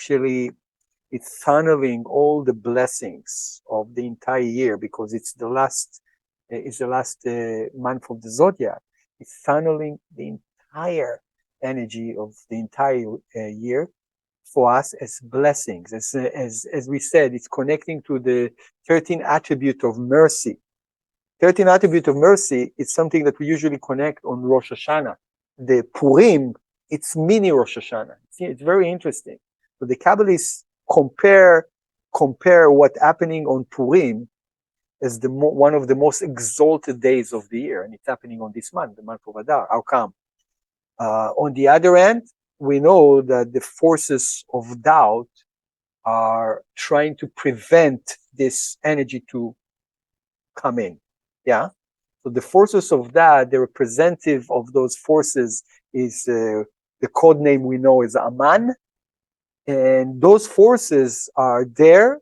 actually it's funneling all the blessings of the entire year, because it's the last month of the zodiac. It's funneling the entire energy of the entire year for us as blessings. As we said, it's connecting to the 13 attribute of mercy. 13 attribute of mercy is something that we usually connect on Rosh Hashanah. The Purim, it's mini Rosh Hashanah. It's very interesting. So the Kabbalists compare what's happening on Purim as one of the most exalted days of the year, and it's happening on this month, the month of Adar. How come? On the other end, we know that the forces of doubt are trying to prevent this energy to come in. Yeah. So the forces of that, the representative of those forces is the code name we know is Aman. And those forces are there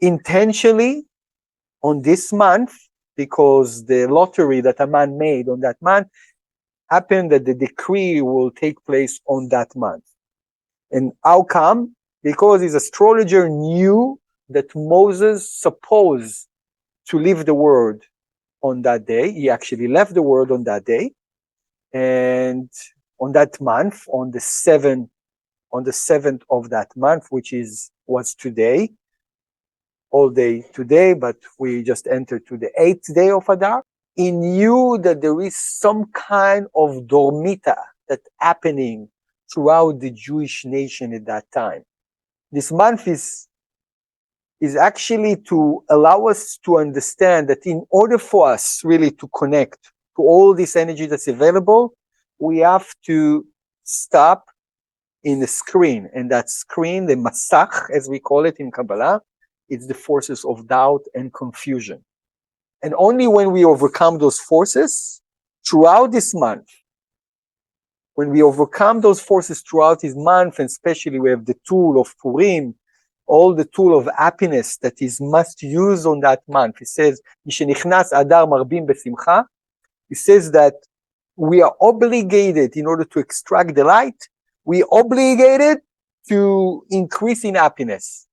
intentionally on this month, because the lottery that Aman made on that month happened that the decree will take place on that month. And how come? Because his astrologer knew that Moses supposed to leave the world on that day. He actually left the world on that day. And on that month, on the 7th of that month, which was today, all day today, but we just entered to the 8th day of Adar. He knew that there is some kind of dormita that's happening throughout the Jewish nation at that time. This month is actually to allow us to understand that in order for us really to connect to all this energy that's available, we have to stop in the screen. And that screen, the masach, as we call it in Kabbalah, it's the forces of doubt and confusion. And only when we overcome those forces throughout this month, when we overcome those forces throughout this month, and especially we have the tool of Purim, all the tool of happiness that is must use on that month. It says, Mishenichnas Adar Marbim Besimcha. It says that we are obligated, in order to extract the light, we are obligated to increase in happiness.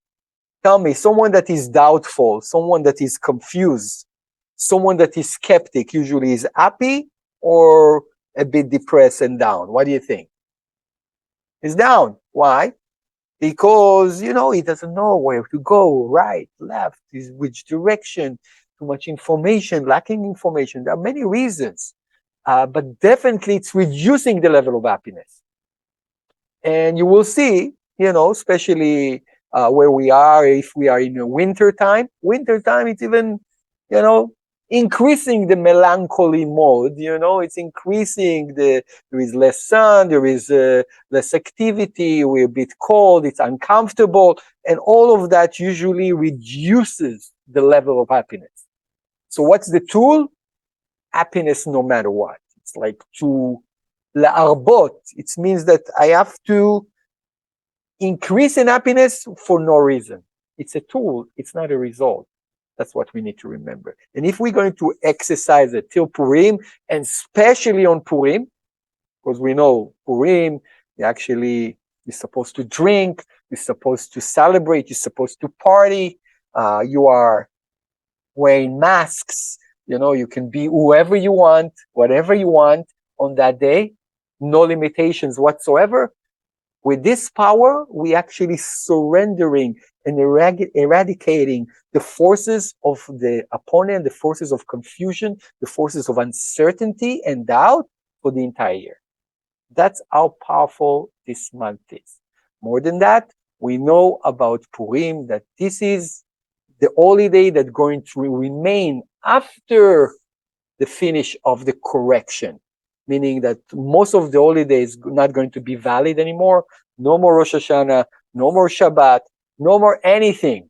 Tell me, someone that is doubtful, someone that is confused, someone that is skeptic usually is happy or a bit depressed and down. What do you think? He's down. Why? Because, he doesn't know where to go, right, left, which direction, too much information, lacking information. There are many reasons, but definitely it's reducing the level of happiness. And you will see, especially where we are, if we are in a winter time, it's even, increasing the melancholy mode, it's increasing there is less sun, there is less activity, we're a bit cold, it's uncomfortable, and all of that usually reduces the level of happiness. So what's the tool? Happiness no matter what. It's like to la'arbot. It means that I have to increase in happiness for no reason. It's a tool, it's not a result. That's what we need to remember. And if we're going to exercise it till Purim, and especially on Purim, because we know Purim, you're supposed to drink, you're supposed to celebrate, you're supposed to party, you are wearing masks, you can be whoever you want, whatever you want on that day, no limitations whatsoever. With this power, we actually surrendering and eradicating the forces of the opponent, the forces of confusion, the forces of uncertainty and doubt for the entire year. That's how powerful this month is. More than that, we know about Purim that this is the holiday that's going to remain after the finish of the correction, meaning that most of the holidays are not going to be valid anymore. No more Rosh Hashanah, no more Shabbat, no more anything.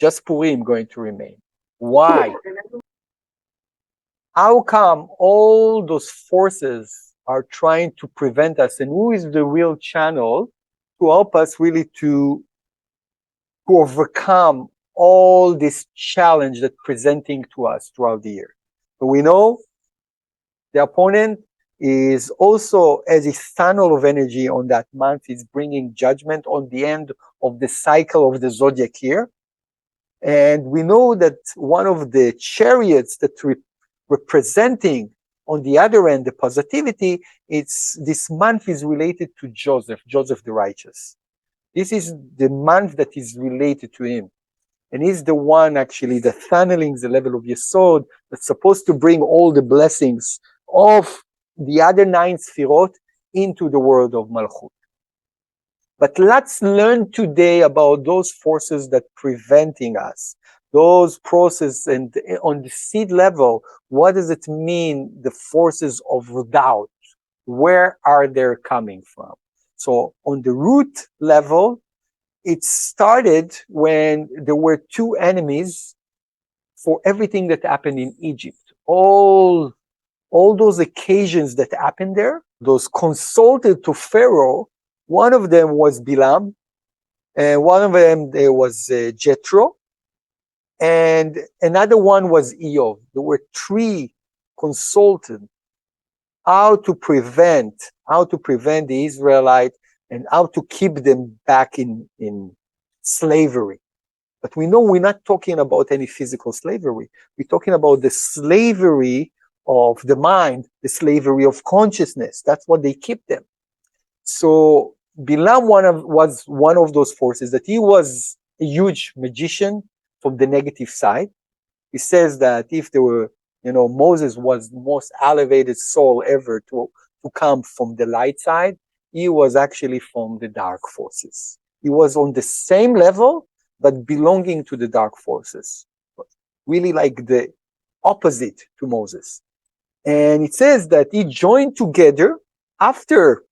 Just Purim going to remain. Why? How come all those forces are trying to prevent us? And who is the real channel to help us really to overcome all this challenge that's presenting to us throughout the year? So we know the opponent is also as a funnel of energy on that month, is bringing judgment on the end of the cycle of the zodiac year. And we know that one of the chariots that representing on the other end the positivity, it's this month is related to Joseph the righteous. This is the month that is related to him. And he's the one actually that funneling the level of Yesod that's supposed to bring all the blessings of the other 9 Sfirot into the world of Malchut. But let's learn today about those forces that preventing us, those processes, and on the seed level, what does it mean, the forces of doubt? Where are they coming from? So on the root level, it started when there were 2 enemies for everything that happened in Egypt. All those occasions that happened there, those consulted to Pharaoh, one of them was Bilam, and one of them there was Jethro, and another one was Eov. There were 3 consulted how to prevent the Israelite and how to keep them back in slavery. But we know we're not talking about any physical slavery. We're talking about the slavery of the mind, the slavery of consciousness. That's what they keep them. So Bilam was one of those forces, that he was a huge magician from the negative side. He says that if there were, Moses was the most elevated soul ever to come from the light side, he was actually from the dark forces. He was on the same level, but belonging to the dark forces. Really like the opposite to Moses. And it says that he joined together after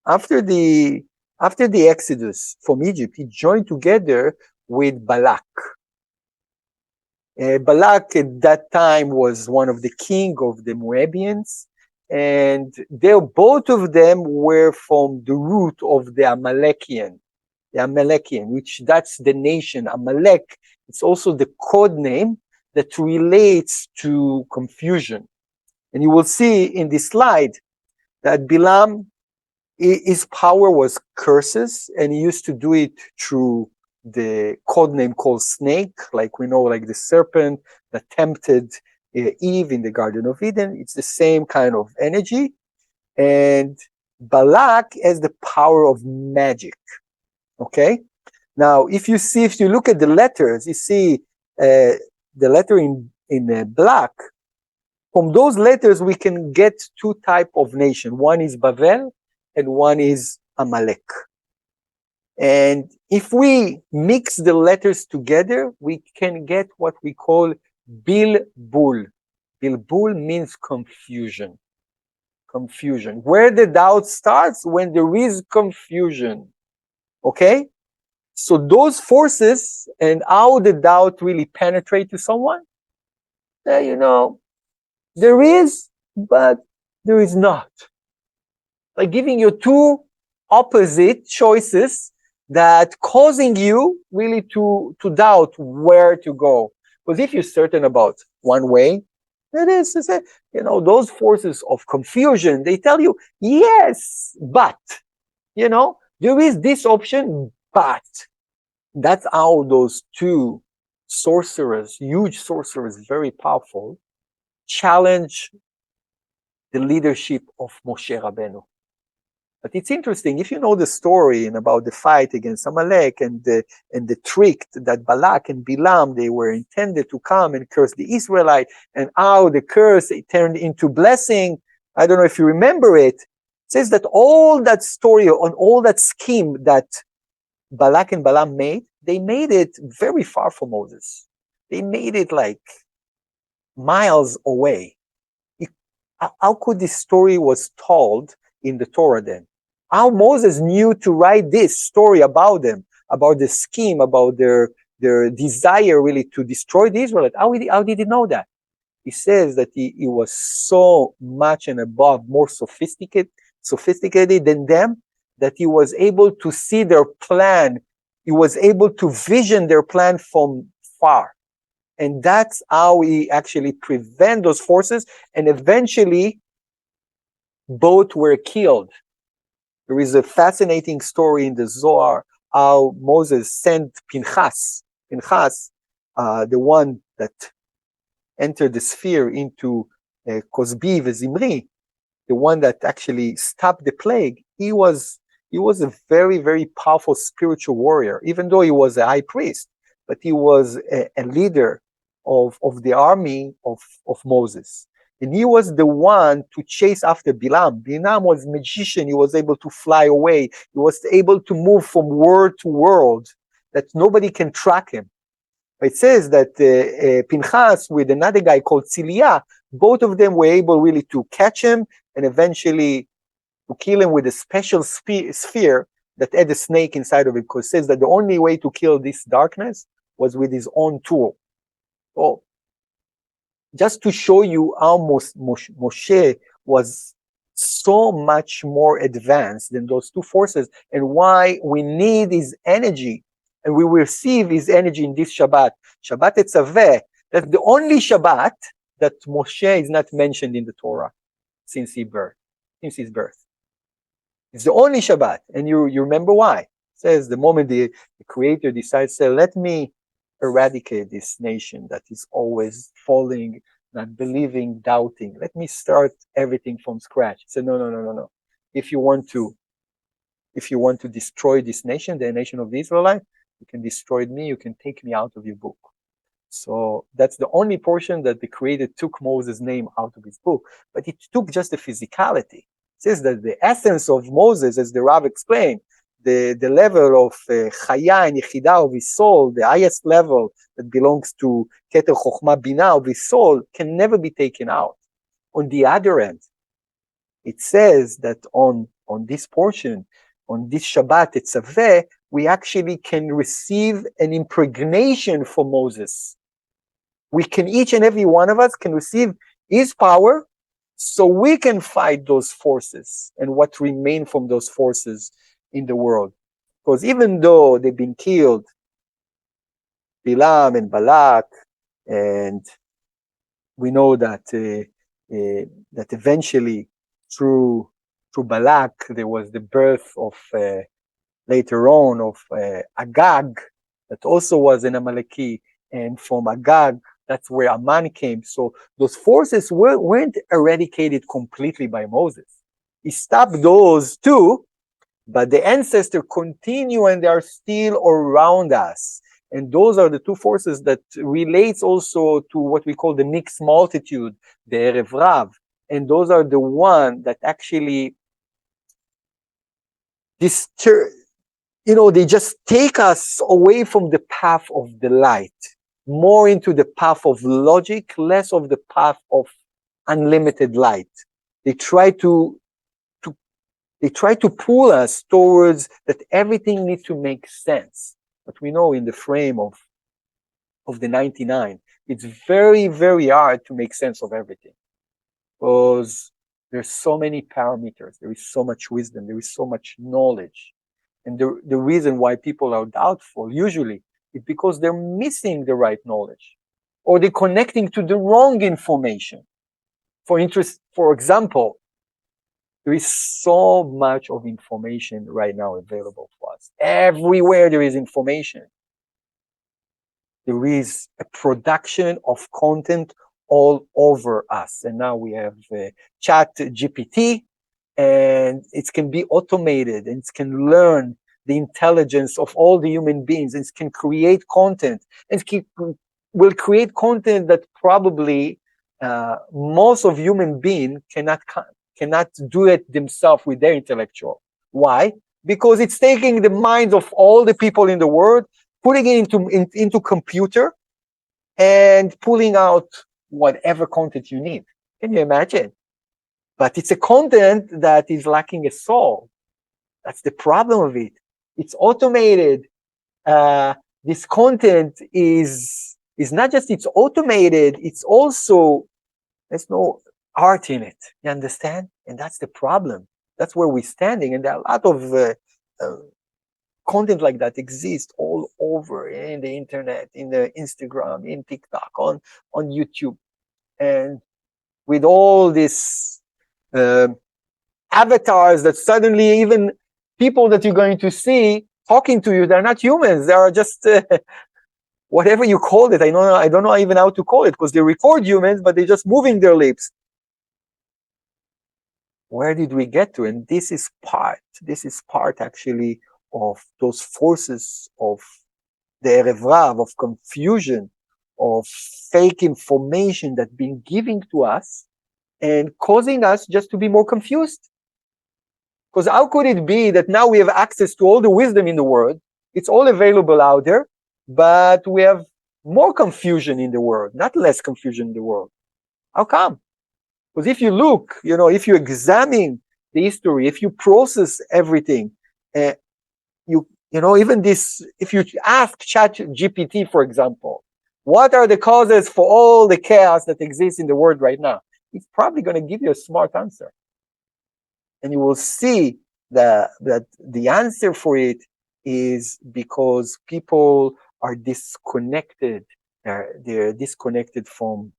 the Exodus from Egypt, he joined together with Balak. Balak at that time was one of the king of the Moabians, and both of them were from the root of the Amalekian, which that's the nation. Amalek, it's also the code name that relates to confusion. And you will see in this slide that Bilam, his power was curses, and he used to do it through the code name called snake, like we know, like the serpent that tempted Eve in the Garden of Eden. It's the same kind of energy. And Balak has the power of magic. Okay? Now, if you look at the letters, you see the letter in black. From those letters, we can get 2 types of nation. One is Bavel, and one is Amalek. And if we mix the letters together, we can get what we call Bilbul. Bilbul means confusion. Confusion. Where the doubt starts? When there is confusion. Okay? So those forces and how the doubt really penetrate to someone, there is, but there is not. Like giving you 2 opposite choices that causing you really to doubt where to go. Because if you're certain about one way, it is, those forces of confusion, they tell you, yes, but, there is this option, but. That's how those 2 sorcerers, huge sorcerers, very powerful, challenge the leadership of Moshe Rabbeinu. But it's interesting, if you know the story and about the fight against Amalek and the trick that Balak and Bilam, they were intended to come and curse the Israelite, and how the curse turned into blessing. I don't know if you remember it. It says that all that story on all that scheme that Balak and Balaam made, they made it very far from Moses. They made it like miles away. How could this story was told in the Torah then? How Moses knew to write this story about them, about the scheme, about their desire really to destroy the Israelites? How did he know that? He says that he was so much and above more sophisticated than them, that he was able to see their plan. He was able to vision their plan from far. And that's how he actually prevent those forces. And eventually, both were killed. There is a fascinating story in the Zohar how Moses sent Pinchas, the one that entered the sphere into Cosbi Zimri, the one that actually stopped the plague. He was a very, very powerful spiritual warrior, even though he was a high priest, but he was a leader of the army of Moses. And he was the one to chase after Bilam. Bilam was a magician. He was able to fly away. He was able to move from world to world that nobody can track him. It says that Pinchas with another guy called Tziliah, both of them were able really to catch him and eventually to kill him with a special sphere that had a snake inside of it, because it says that the only way to kill this darkness was with his own tool. So, just to show you how Moshe was so much more advanced than those two forces, and why we need his energy, and we will receive his energy in this Shabbat. Shabbat Etzaveh, that's the only Shabbat that Moshe is not mentioned in the Torah since his birth. It's the only Shabbat, and you remember why. It says the moment the Creator decides, say, let me eradicate this nation that is always falling, not believing, doubting. Let me start everything from scratch. He said, no. If you want to destroy this nation, the nation of the Israelites, you can destroy me, you can take me out of your book. So that's the only portion that the Creator took Moses' name out of his book. But it took just the physicality. It says that the essence of Moses, as the Rav explained, the level of Chaya and Yechidah of his soul, the highest level that belongs to Keter Chochmah Binah of his soul, can never be taken out. On the other end, it says that on this portion, on this Shabbat Etzaveh, we actually can receive an impregnation from Moses. We can, each and every one of us can receive his power, so we can fight those forces and what remain from those forces in the world. Because even though they've been killed, Bilam and Balak, and we know that that eventually through Balak there was the birth of later on of Agag, that also was an Amaleki, and from Agag that's where Aman came. So those forces weren't eradicated completely by Moses. He stopped those too, but the ancestors continue and they are still around us. And those are the two forces that relates also to what we call the mixed multitude, the Erev Rav. And those are the one that actually they just take us away from the path of the light, more into the path of logic, less of the path of unlimited light. They try to pull us towards that everything needs to make sense. But we know in the frame of the 99, it's very, very hard to make sense of everything, because there's so many parameters, there is so much wisdom, there is so much knowledge. And the reason why people are doubtful usually is because they're missing the right knowledge, or they're connecting to the wrong information. For example, there is so much of information right now available for us. Everywhere there is information. There is a production of content all over us. And now we have Chat GPT, and it can be automated, and it can learn the intelligence of all the human beings, and it can create content, and will create content that probably most of human beings cannot do it themselves with their intellectual. Why? Because it's taking the minds of all the people in the world, putting it into computer, and pulling out whatever content you need. Can you imagine? But it's a content that is lacking a soul. That's the problem of it. It's automated. This content is not just it's automated, it's also, there's no art in it. You understand? And that's the problem. That's where we're standing. And there are a lot of content like that exists all over in the internet, in the Instagram, in TikTok, on YouTube. And with all this avatars that suddenly even people that you're going to see talking to you, they're not humans. They are just whatever you call it. I don't know even how to call it, because they record humans, but they're just moving their lips. Where did we get to? And this is part actually of those forces of the Erev Rav, of confusion, of fake information that been giving to us and causing us just to be more confused. Because how could it be that now we have access to all the wisdom in the world? It's all available out there, but we have more confusion in the world, not less confusion in the world. How come? Because if you look, if you examine the history, if you process everything, even this, if you ask ChatGPT, for example, what are the causes for all the chaos that exists in the world right now? It's probably going to give you a smart answer. And you will see that the answer for it is because people are disconnected. They're disconnected from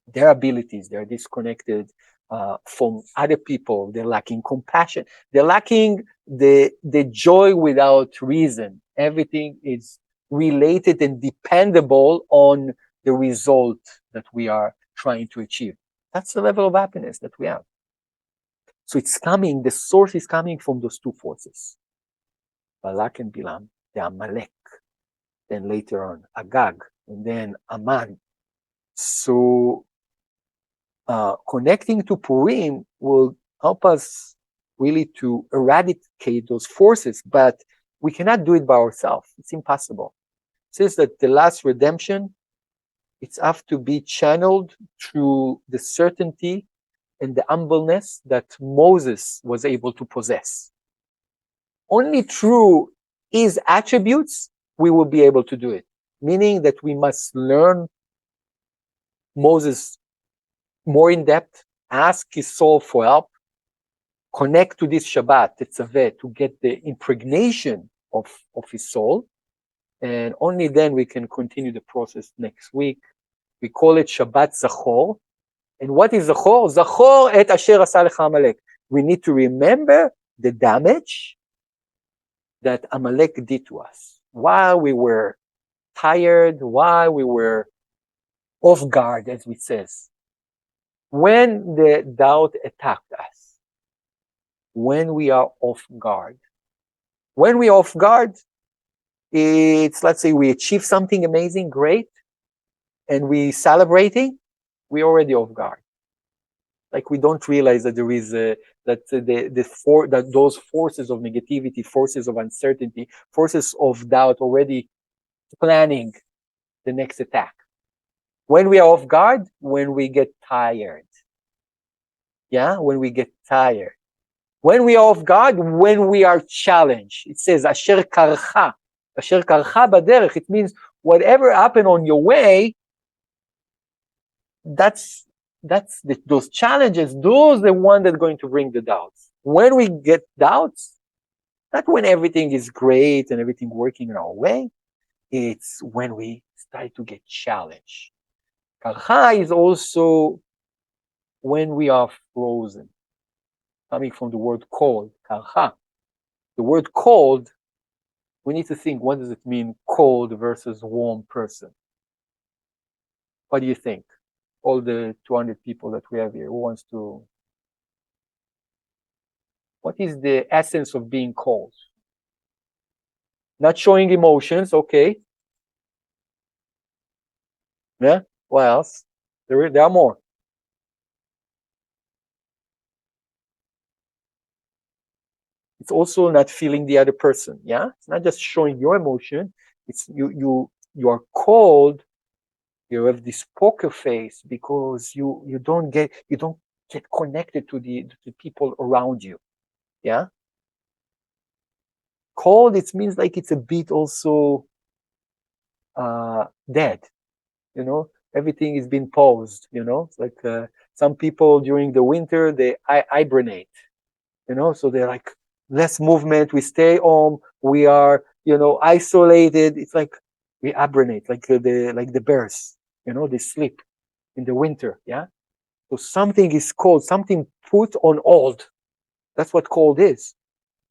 their abilities. They're disconnected from other people. They're lacking compassion. They're lacking the joy without reason. Everything is related and dependable on the result that we are trying to achieve. That's the level of happiness that we have. So the source is coming from those two forces, Balak and Bilam, the Amalek, then later on Agag, and then Aman. So connecting to Purim will help us really to eradicate those forces, but we cannot do it by ourselves. It's impossible. It says that the last redemption, it's have to be channeled through the certainty and the humbleness that Moses was able to possess. Only through his attributes we will be able to do it, meaning that we must learn Moses more in depth, ask his soul for help, connect to this Shabbat, Tetzaveh, to get the impregnation of his soul, and only then we can continue the process next week. We call it Shabbat Zachor. And what is Zachor? Zachor et asher asa lecha Amalek. We need to remember the damage that Amalek did to us while we were tired, while we were off guard, as we says. When the doubt attacked us, when we are off guard. When we are off guard, it's, let's say we achieve something amazing, great, and we celebrating, we already off guard. Like we don't realize that there is that those forces of negativity, forces of uncertainty, forces of doubt already planning the next attack. When we are off guard, when we get tired. Yeah, when we get tired. When we are off guard, when we are challenged. It says, Asher karcha. Asher karcha baderech. It means whatever happened on your way, those challenges, those are the one that's going to bring the doubts. When we get doubts, not when everything is great and everything working in our way, it's when we start to get challenged. Karcha is also when we are frozen, coming from the word cold, karcha. The word cold, we need to think, what does it mean, cold versus warm person? What do you think? All the 200 people that we have here, who wants to? What is the essence of being cold? Not showing emotions, okay. Yeah, what else? There are more. It's also not feeling the other person, yeah? It's not just showing your emotion, it's you are cold, you have this poker face because you don't get connected to the people around you. Yeah. Cold, it means like it's a bit also dead. Everything is being paused. It's like some people during the winter they hibernate. So they're like less movement. We stay home. We are isolated. It's like we hibernate, like the bears. They sleep in the winter. Yeah. So something is cold. Something put on hold. That's what cold is.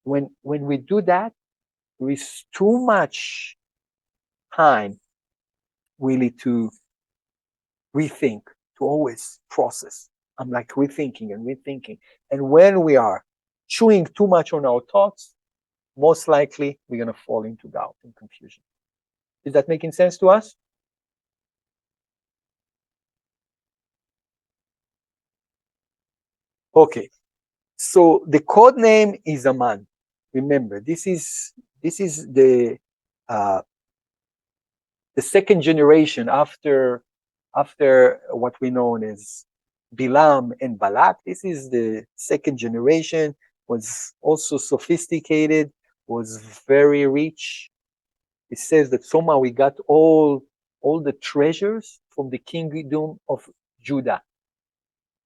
When we do that, there is too much time really to rethink, to always process. I'm like rethinking and rethinking. And when we are chewing too much on our thoughts, most likely we're going to fall into doubt and confusion. Is that making sense to us? Okay. So the code name is Aman. Remember, this is uh, the second generation after what we know as Bilam and Balak. This is the second generation. Was also sophisticated. Was very rich. It says that somehow we got all the treasures from the kingdom of Judah.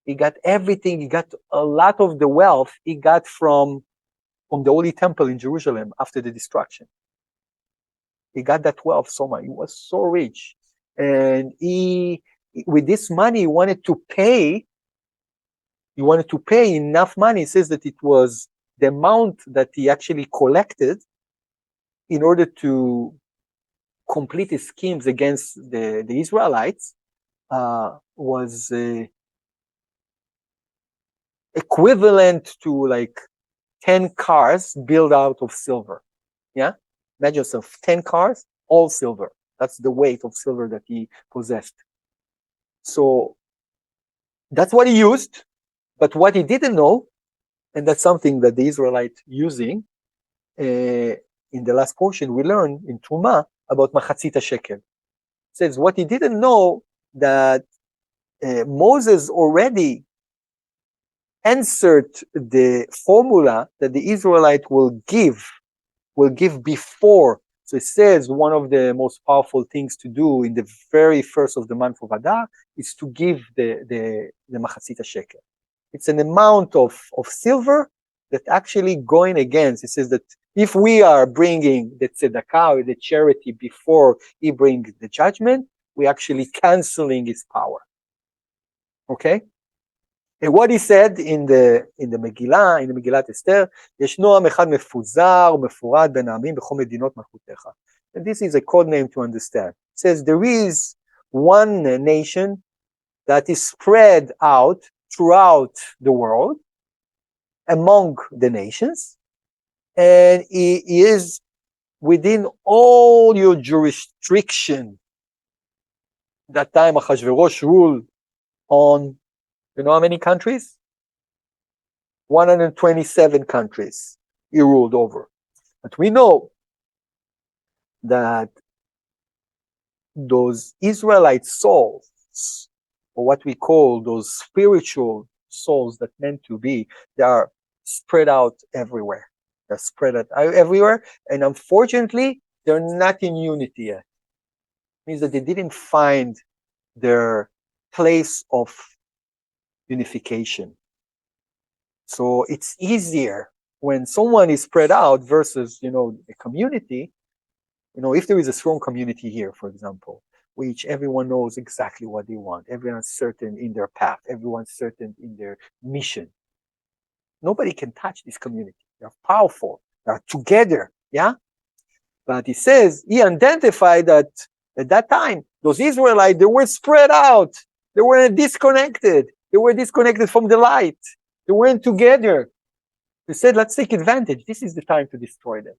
He got everything. He got a lot of the wealth he got from the Holy Temple in Jerusalem after the destruction. He got that wealth somehow. He was so rich, and he with this money he wanted to pay. He wanted to pay enough money. It says that it was the amount that he actually collected in order to complete his schemes against the Israelites was equivalent to like 10 cars built out of silver. Yeah? Imagine yourself, 10 cars, all silver. That's the weight of silver that he possessed. So that's what he used. But what he didn't know, and that's something that the Israelites using, in the last portion, we learned in Truma about Machatzita Shekel. It says what he didn't know that Moses already answered the formula that the Israelite will give before. So it says one of the most powerful things to do in the very first of the month of Adar is to give the Machatzita Shekel. It's an amount of silver that actually going against. It says that if we are bringing the tzedakah or the charity before he brings the judgment, we actually canceling his power. Okay? And what he said in the Megillah, in the Megillat Esther, ישנו עם אחד מפוזר ומפורד בין העמים בכל מדינות מלכותך. And this is a code name to understand. It says there is one nation that is spread out throughout the world among the nations, and he is within all your jurisdiction. That time Achashverosh ruled on, you know how many countries? 127 countries he ruled over. But we know that those Israelite souls, or what we call those spiritual souls that meant to be, they are spread out everywhere. They're spread out everywhere, and unfortunately, they're not in unity yet. It means that they didn't find their place of unification. So it's easier when someone is spread out versus, a community. If there is a strong community here, for example, which everyone knows exactly what they want, everyone's certain in their path, everyone's certain in their mission. Nobody can touch this community. They're powerful. They're together. Yeah. But he identified that at that time, those Israelites, they were spread out. They were disconnected. They were disconnected from the light. They weren't together. He said, let's take advantage. This is the time to destroy them.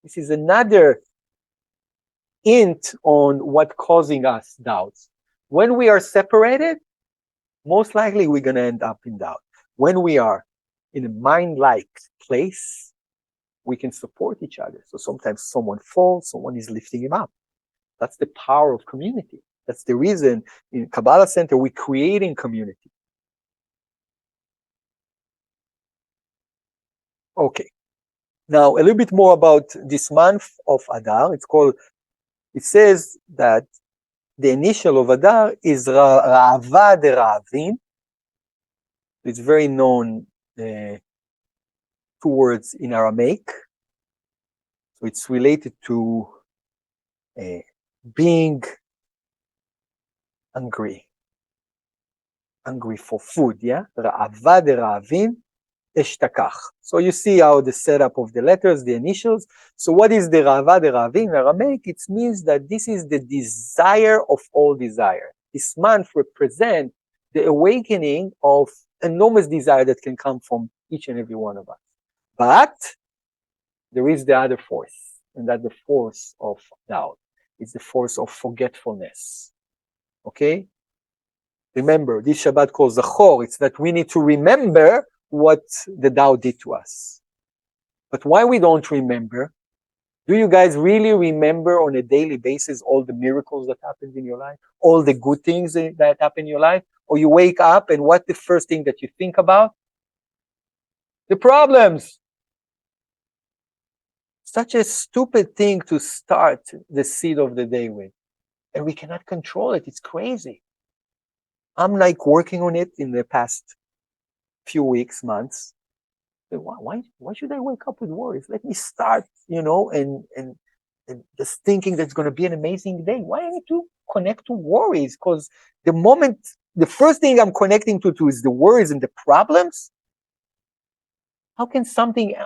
This is another hint on what causing us doubts. When we are separated, most likely we're going to end up in doubt. When we are in a mind-like place, we can support each other. So sometimes someone falls, someone is lifting him up. That's the power of community. That's the reason in Kabbalah Center we're creating community. Okay. Now a little bit more about this month of Adar. It says that the initial of Adar is Ra'ava de Ra'avin. It's very known two words in Aramaic. So it's related to being hungry for food, yeah? Ra'ava de Ra'avin. Eshtakach. So you see how the setup of the letters, the initials. So what is the Rava, the Ravi in Aramaic? It means that this is the desire of all desire. This month represents the awakening of enormous desire that can come from each and every one of us. But there is the other force, and that's the force of doubt. It's the force of forgetfulness. Okay? Remember, this Shabbat calls Zachor. It's that we need to remember what the Tao did to us. But why we don't remember? Do you guys really remember on a daily basis all the miracles that happened in your life? All the good things that happen in your life? Or you wake up and what's the first thing that you think about? The problems. Such a stupid thing to start the seed of the day with. And we cannot control it. It's crazy. I'm like working on it in the past few weeks, months. Why should I wake up with worries? Let me start, and just thinking that's going to be an amazing day. Why I need to connect to worries? Because the first thing I'm connecting to is the worries and the problems. How can something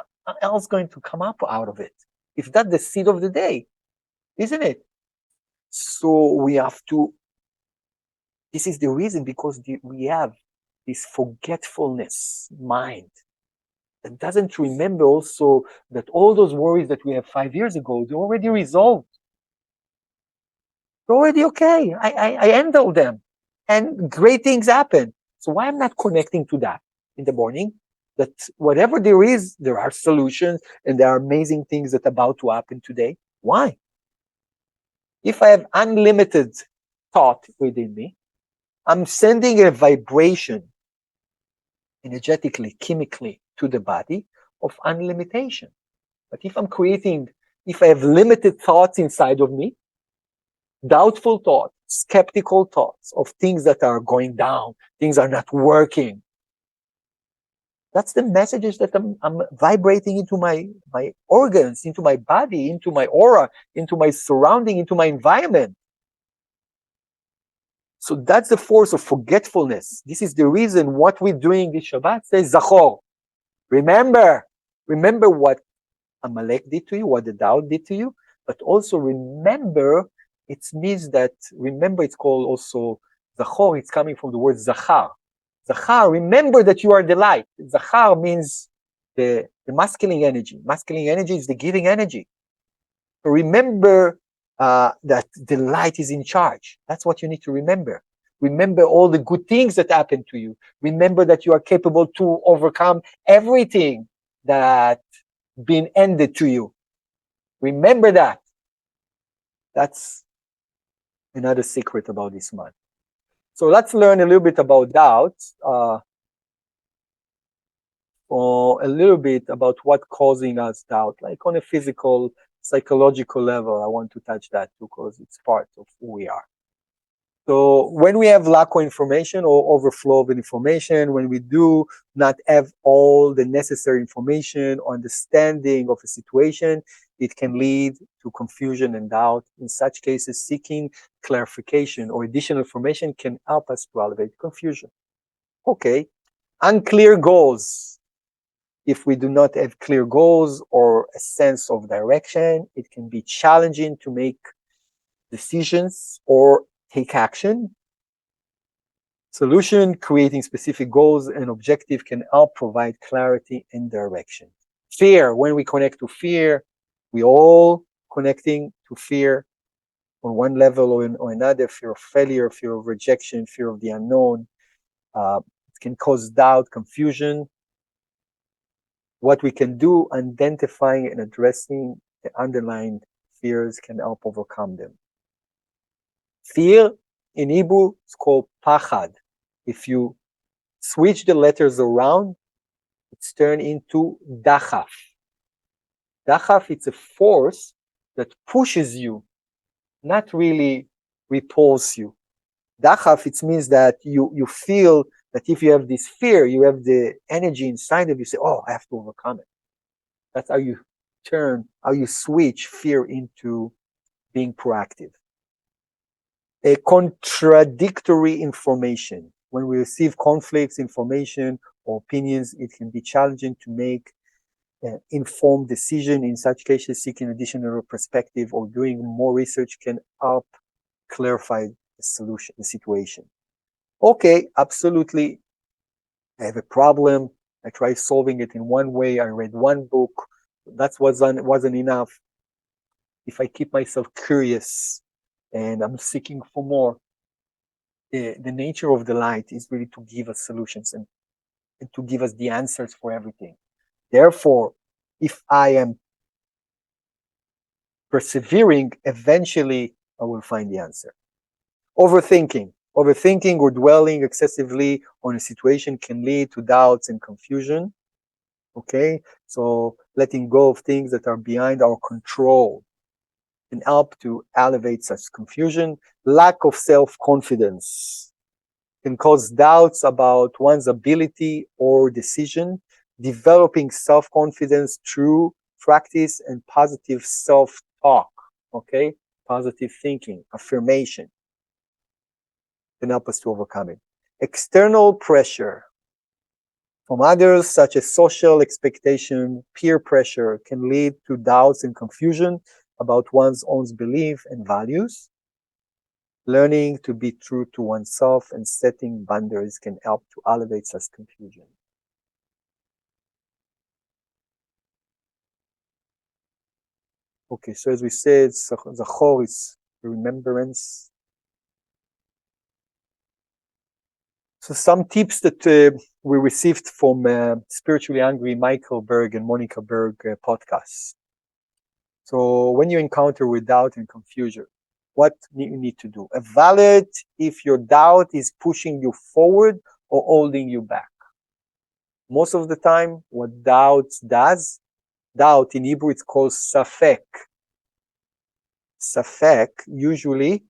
else going to come up out of it? If that's the seed of the day, isn't it? So we have to, this is the reason, because we have this forgetfulness mind that doesn't remember also that all those worries that we have 5 years ago, they're already resolved. They're already okay. I handle them and great things happen. So why I'm not connecting to that in the morning? That whatever there is, there are solutions and there are amazing things that are about to happen today. Why? If I have unlimited thought within me, I'm sending a vibration energetically, chemically to the body of unlimitation. But if if I have limited thoughts inside of me, doubtful thoughts, skeptical thoughts of things that are going down, things are not working, that's the messages that I'm vibrating into my organs, into my body, into my aura, into my surrounding, into my environment. So that's the force of forgetfulness. This is the reason what we're doing this Shabbat says Zachor. Remember what Amalek did to you, what the Tao did to you, but also remember, it means that, remember, it's called also Zachor, it's coming from the word Zachar. Zachar, remember that you are the light. Zachar means the masculine energy. Masculine energy is the giving energy. So remember that the light is in charge. That's what you need to remember. Remember all the good things that happen to you. Remember that you are capable to overcome everything that been ended to you. Remember that. That's another secret about this month. So let's learn a little bit about doubt, or a little bit about what causing us doubt, like on a physical, psychological level. I want to touch that too, because it's part of who we are. So when we have lack of information or overflow of information, when we do not have all the necessary information or understanding of a situation, it can lead to confusion and doubt. In such cases, seeking clarification or additional information can help us to elevate confusion. Okay, unclear goals. If we do not have clear goals or a sense of direction, it can be challenging to make decisions or take action. Solution: creating specific goals and objective can help provide clarity and direction. Fear: when we connect to fear, we all connecting to fear on one level or another. Fear of failure, fear of rejection, fear of the unknown. It can cause doubt, confusion. What we can do, identifying and addressing the underlying fears, can help overcome them. Fear in Hebrew is called pachad. If you switch the letters around, it's turned into dachaf. Dachaf, it's a force that pushes you, not really repulses you. Dachaf, it means that you feel that if you have this fear, you have the energy inside of you, say, oh, I have to overcome it. That's how you switch fear into being proactive. A contradictory information. When we receive conflicts, information, or opinions, it can be challenging to make informed decision. In such cases, seeking additional perspective or doing more research can help clarify the solution, the situation. Okay, absolutely. I have a problem. I try solving it in one way. I read one book. That wasn't enough. If I keep myself curious and I'm seeking for more, the nature of the light is really to give us solutions and to give us the answers for everything. Therefore, if I am persevering, eventually I will find the answer. Overthinking. Overthinking or dwelling excessively on a situation can lead to doubts and confusion. Okay, so letting go of things that are beyond our control can help to elevate such confusion. Lack of self-confidence can cause doubts about one's ability or decision. Developing self-confidence through practice and positive self-talk, okay? Positive thinking, affirmation can help us to overcome it. External pressure from others, such as social expectation, peer pressure, can lead to doubts and confusion about one's own belief and values. Learning to be true to oneself and setting boundaries can help to elevate such confusion. Okay, so as we said, Zachor is remembrance. So some tips that we received from Spiritually Hungry Michael Berg and Monica Berg podcasts. So when you encounter with doubt and confusion, what you need to do? Evaluate if your doubt is pushing you forward or holding you back. Most of the time, what doubt does, doubt in Hebrew it's called safek. Safek, usually,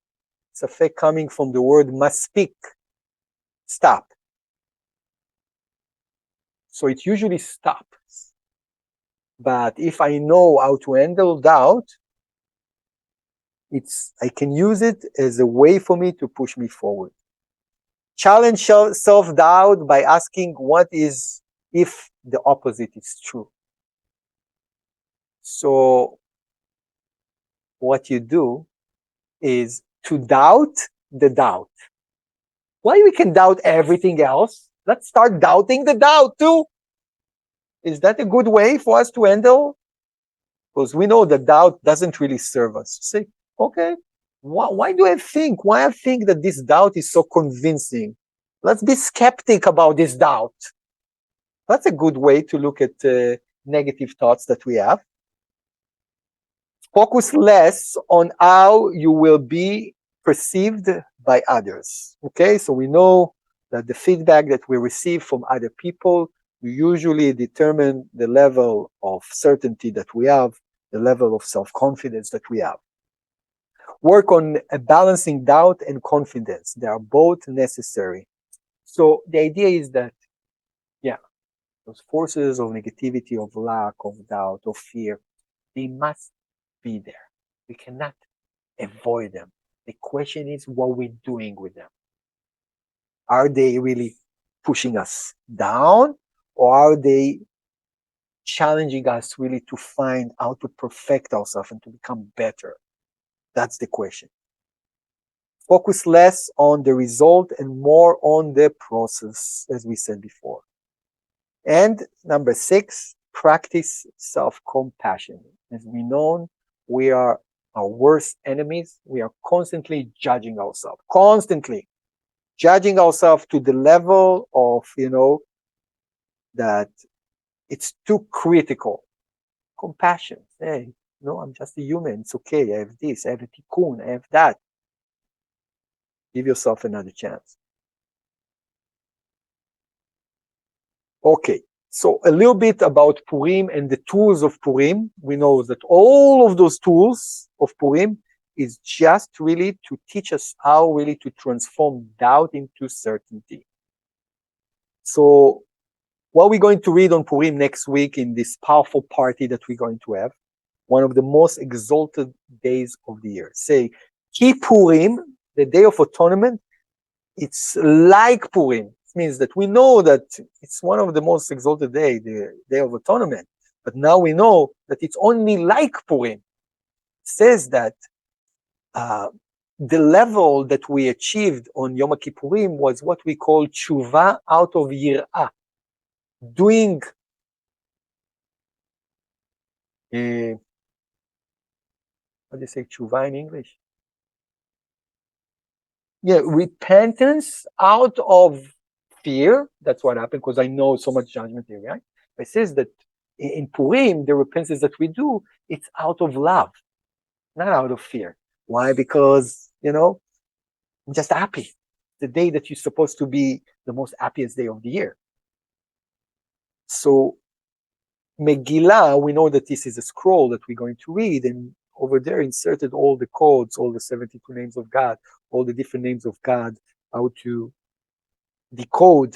safek coming from the word maspik, stop. So it usually stops. But if I know how to handle doubt, I can use it as a way for me to push me forward. Challenge self-doubt by asking what is if the opposite is true. So what you do is to doubt the doubt. Why we can doubt everything else? Let's start doubting the doubt too. Is that a good way for us to handle? Because we know that doubt doesn't really serve us. Say, okay, why do I think? Why I think that this doubt is so convincing? Let's be skeptic about this doubt. That's a good way to look at negative thoughts that we have. Focus less on how you will be perceived by others. Okay, so we know that the feedback that we receive from other people usually determine the level of certainty that we have, the level of self-confidence that we have. Work on balancing doubt and confidence. They are both necessary. So the idea is that, those forces of negativity, of lack, of doubt, of fear, they must be there. We cannot avoid them. The question is what we're doing with them. Are they really pushing us down, or are they challenging us really to find how to perfect ourselves and to become better? That's the question. Focus less on the result and more on the process, as we said before. And number 6, practice self-compassion. As we know, we are our worst enemies. We are constantly judging ourselves, to the level of, that it's too critical. Compassion. Hey, I'm just a human. It's okay. I have this. I have a tikkun. I have that. Give yourself another chance. Okay. So a little bit about Purim and the tools of Purim. We know that all of those tools of Purim is just really to teach us how really to transform doubt into certainty. So what we're going to read on Purim next week in this powerful party that we're going to have, one of the most exalted days of the year. Say, Ki Purim, the Day of Atonement, it's like Purim. It means that we know that it's one of the most exalted day, the Day of Atonement. But now we know that it's only like Purim. It says that the level that we achieved on Yom Kippurim was what we call tshuva out of yir'ah, doing how do you say tshuva in English? Yeah, repentance out of fear. That's what happened, because I know so much judgment here, right? It says that in Purim, the repentance that we do, it's out of love, not out of fear. Why? Because, I'm just happy. The day that you're supposed to be the most happiest day of the year. So Megillah, we know that this is a scroll that we're going to read, and over there inserted all the codes, all the 72 names of God, all the different names of God, how to decode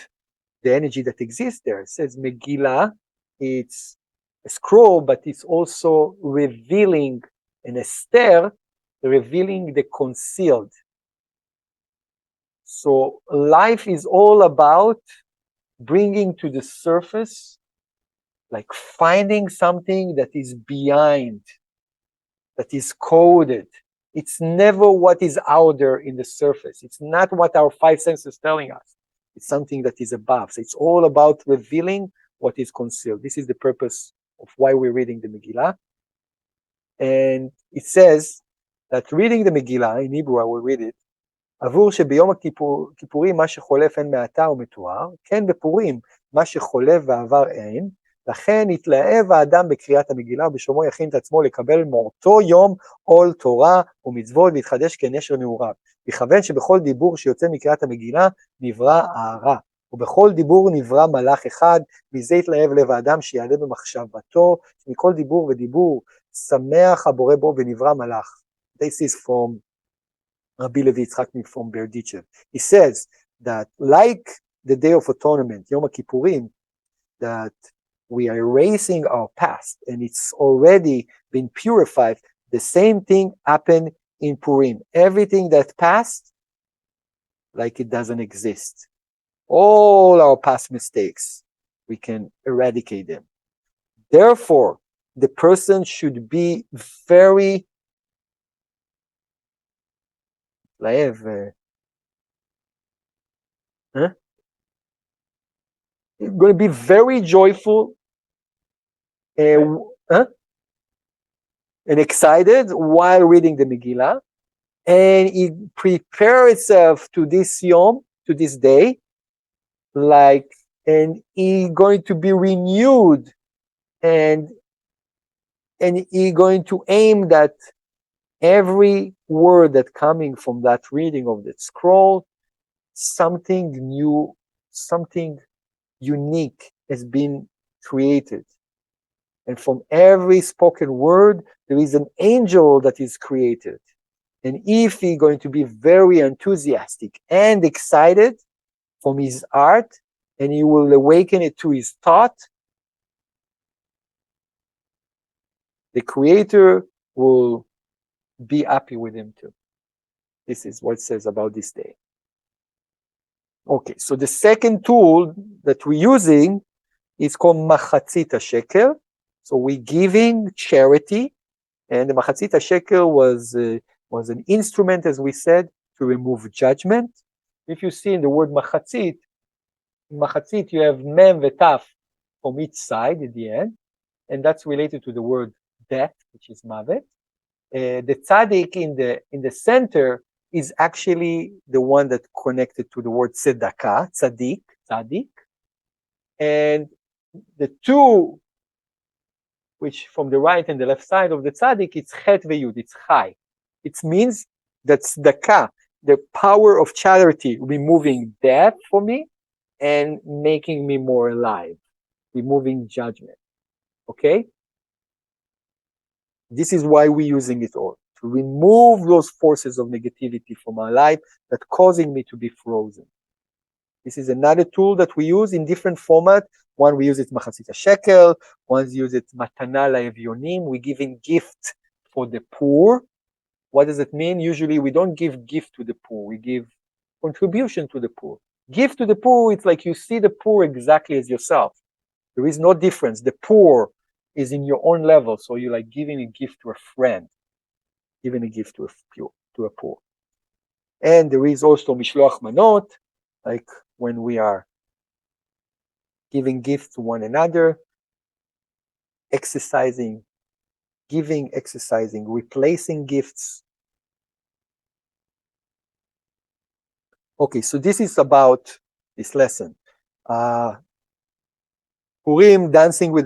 the energy that exists there. It says Megillah, it's a scroll, but it's also revealing an Esther, revealing the concealed. So life is all about bringing to the surface, like finding something that is behind, that is coded. It's never what is out there in the surface. It's not what our five senses telling us. It's something that is above. So it's all about revealing what is concealed. This is the purpose of why we're reading the Megillah. And it says that reading the Megillah, in Hebrew I will read it, עבור שביום הכיפורים מה שחולף אין מעתה ומתואר, כן בפורים מה שחולף ועבר אין, לכן התלהב האדם בקריאת המגילה ובשלומו יכין את עצמו לקבל מאותו יום עול תורה ומצוות והתחדש כנשר נעוריו. יכוון שבכל דיבור שיוצא מקריאת המגילה נברא הערה, ובכל דיבור נברא מלאך אחד, מזה התלהב לב האדם שיעלה במחשבתו, שמכל דיבור ודיבור שמח הבורא בו ונברא מלאך. This is from Rabbi Levi Yitzchak from Berdichev. He says that like the Day of Atonement, Yom Kippurim, that we are erasing our past and it's already been purified, the same thing happened in Purim. Everything that passed, like it doesn't exist. All our past mistakes, we can eradicate them. Therefore, the person should be very going to be very joyful and excited while reading the Megillah, and he prepare itself to this Yom, to this day, and he going to be renewed, and he going to aim that every word that coming from that reading of that scroll, something new, something unique has been created. And from every spoken word, there is an angel that is created. And if he's going to be very enthusiastic and excited from his art, and he will awaken it to his thought, the Creator will be happy with him too. This is what it says about this day. Okay, so the second tool that we're using is called Machatzit HaShekel. So we're giving charity, and the Machatzit HaShekel was an instrument, as we said, to remove judgment. If you see in the word Machatzit, in Machatzit you have Mem Vetaf from each side at the end, and that's related to the word death, which is Mavet. The tzaddik in the center is actually the one that connected to the word tzedakah, tzaddik. And the two, which from the right and the left side of the tzaddik, it's chet veyud, it's chai. It means that tzedakah, the power of charity, removing death for me and making me more alive, removing judgment. Okay? This is why we're using it all, to remove those forces of negativity from our life that causing me to be frozen. This is another tool that we use in different format. One we use it Machatzit HaShekel, one use it Matana LaEvyonim. We're giving gift for the poor. What does it mean? Usually we don't give gift to the poor, we give contribution to the poor. Give to the poor, it's like you see the poor exactly as yourself. There is no difference. The poor is in your own level. So you're like giving a gift to a friend, giving a gift to a poor. And there is also mishloach manot, like when we are giving gifts to one another, exercising, giving, exercising, replacing gifts. Okay, so this is about this lesson. Purim, dancing with